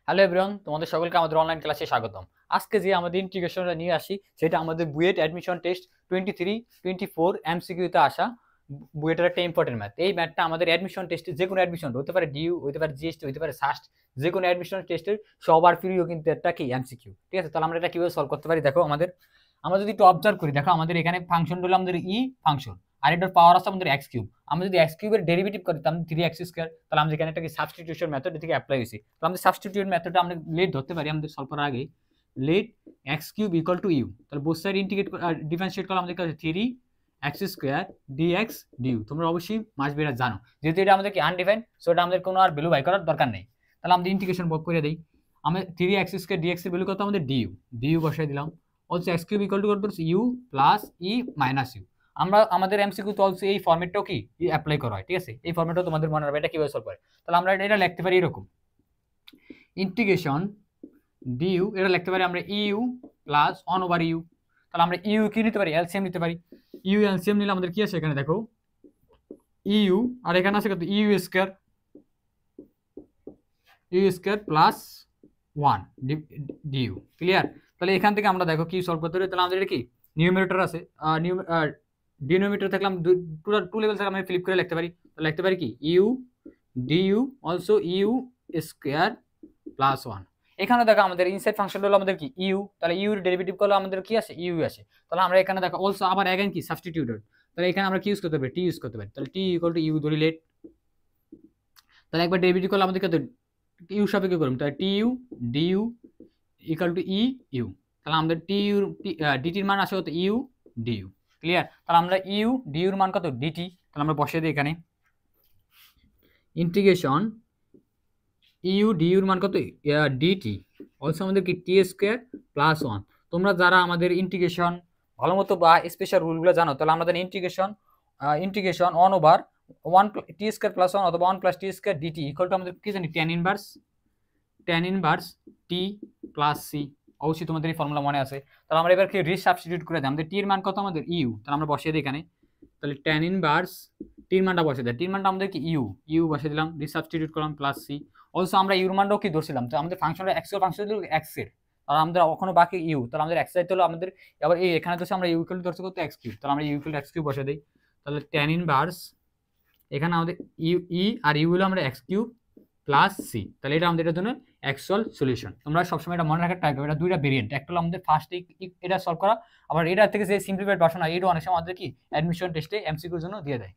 Hello everyone, তোমাদের সকলকে আমাদের অনলাইন ক্লাসে স্বাগতম। আজকে যে আমাদের ইন্টিগ্রেশনটা নিয়ে আসি সেটা আমাদের বুয়েট অ্যাডমিশন টেস্ট 23-24 এমসিকিউতে আসা বুয়েটের একটা ইম্পর্টেন্ট ম্যাথ। এই ম্যাথটা আমাদের অ্যাডমিশন টেস্টে যে কোনো অ্যাডমিশন হতে পারে, ডিইউ হতে পারে, জিএসটি হতে পারে, সাস্ট, যে কোনো অ্যাডমিশন টেস্টের সবার প্রিয় কিন্তু একটা কি এমসিকিউ। ঠিক আছে, তাহলে আমরা এটা কিভাবে সলভ করতে পারি দেখো। আমরা যদি একটু অবজার্ভ করি, দেখো আমাদের এখানে ফাংশন হলো আমাদের ই ফাংশন, আর এটার পাওয়ার আছে আমাদের এক্স কিউব। আমরা যদি এক্স কিউবের ডেরিভেটিভ করি তাহলে 3x², তাহলে আমরা এখানে একটা কি সাবস্টিটিউশন মেথড থেকে অ্যাপ্লাই হয়েছে। তাহলে আমাদের সাবস্টিটিউট মেথডটা আমরা লেট ধরতে পারি আমাদের সলভ করার আগে। Let x cube equal to u, তাহলে বোথ সাইড ইন্টিগ্রেট ডিফারেন্সিয়েট করলে আমাদের কাছে 3x² dx du। তোমরা অবশ্যই মাস বেরা জানো, যেহেতু এটা আমাদের কি আনডিফাইন্ড, সো এটা আমাদের কোনো আর ভ্যালু বাই করার দরকার নেই। তাহলে আমরা ইন্টিগ্রেশন বক করে দেই। আমরা 3x² dx এর ভ্যালু কত আমাদের du বসাই দিলাম। Also x cube equal to কত u plus e minus u. আমরা আমাদের এমসিকিউ তো অলসো এই ফরম্যাটটাও কি অ্যাপ্লাই করা হয়। ঠিক আছে, এই ফরম্যাটটাও তোমাদের মনে রাখবে এটা কিভাবে সলভ করে। তাহলে আমরা এটা লিখতে পারি এরকম, ইন্টিগ্রেশন ডিউ, এটা লিখতে পারি আমরা ইউ প্লাস 1/u। তাহলে আমরা ইউ কি নিতে পারি, এলসিএম নিতে পারি। ইউ এলসিএম নিলে আমাদের কি আছে এখানে দেখো, ইউ আর এখানে আছে কত u square plus 1 du. Clear? তাহলে এখান থেকে আমরা দেখো কি সলভ করতে পারি। তাহলে আমাদের এটা কি নিউমারেটর আছে, ডিনোমিনেটর থাকলে আমরা টু লেভেল থেকে আমরা ফ্লিপ করে লিখতে পারি। তাহলে লিখতে পারি কি u du also u square plus 1। এখানে দেখো আমাদের ইনসাইড ফাংশন হলো আমাদের কি ইউ, তাহলে ইউ এর ডেরিভেটিভ করলে আমাদের কি আসে ইউ আসে। তাহলে আমরা এখানে দেখো অলসো আবার अगेन কি সাবস্টিটিউটেড, তাহলে এখানে আমরা কি ইউজ করতে পারি, টি ইউজ করতে পারি। তাহলে টি ইকুয়াল টু ইউ ধরি লেট, তাহলে একবার ডেরিভেটিভ করলে আমাদের কত ইউ সাপেক্ষে করব, তাহলে t u d u equal to e u. তাহলে আমাদের টি ইউ ডিটির মান আসে কত ইউ ডিইউ। ক্লিয়ার? তাহলে আমরা ইউ ডিইউর মান কত ডিটি, তাহলে আমরা বসিয়ে দিই এখানে ইন্টিগ্রেশন ইউ ডিইউর মান কত ডিটি অলসো আমাদের কি টি² প্লাস 1। তোমরা যারা আমাদের ইন্টিগ্রেশন ভালো মতো বা স্পেশাল রুলগুলো জানো, তাহলে আমাদের ইন্টিগ্রেশন 1/1 টি² প্লাস 1 অথবা 1 plus t d t equal to আমাদের কি জানি tan inverse t plus c. অবশ্যই তোমাদের এই ফর্মুলা মনে আছে। তাহলে আমরা এবার কি রিসাবস্টিটিউট করে দিই, আমাদের টি এর মান কত আমাদের ইউ, তাহলে আমরা বসিয়ে দিই এখানে। তাহলে tan ইনভার্স টির মানটা বসিয়ে দেয়, টির মানটা আমাদের কি ইউ বসিয়ে দিলাম, রিসাবস্টিটিউট করলাম প্লাস সি। অলসো আমরা ইউর মানটাও কি ধরছিলাম, তো আমাদের ফাংশনটা এক্সের ফাংশন ছিল এক্স এর, আর আমাদের এখনো বাকি ইউ, তাহলে আমাদের এক্স চাইতে হলো আমাদের আবার এই এখানে ধরছি আমরা ইউ ইকুয়াল টু ধরছি কত এক্স কিউব, তাহলে আমরা u equal to x cube বসিয়ে দিই। তাহলে tan ইনভার্স এখানে আমাদের আর ইউ হলো আমরা এক্স কিউব প্লাস সি। তাহলে এটা আমাদের এটার জন্য অ্যাকচুয়াল সলিউশন। তোমরা সবসময় এটা মনে রাখার ট্রাই করবে, এটা দুইটা ভেরিয়েন্ট, একটা হলো আমাদের ফার্স্ট এটা সলভ করা, আবার এটা থেকে যে সিম্পলিফাইড ভার্সন হয় এটা অনেক সময় আমাদের কি অ্যাডমিশন টেস্টে এমসিকিউর জন্য দিয়ে দেয়।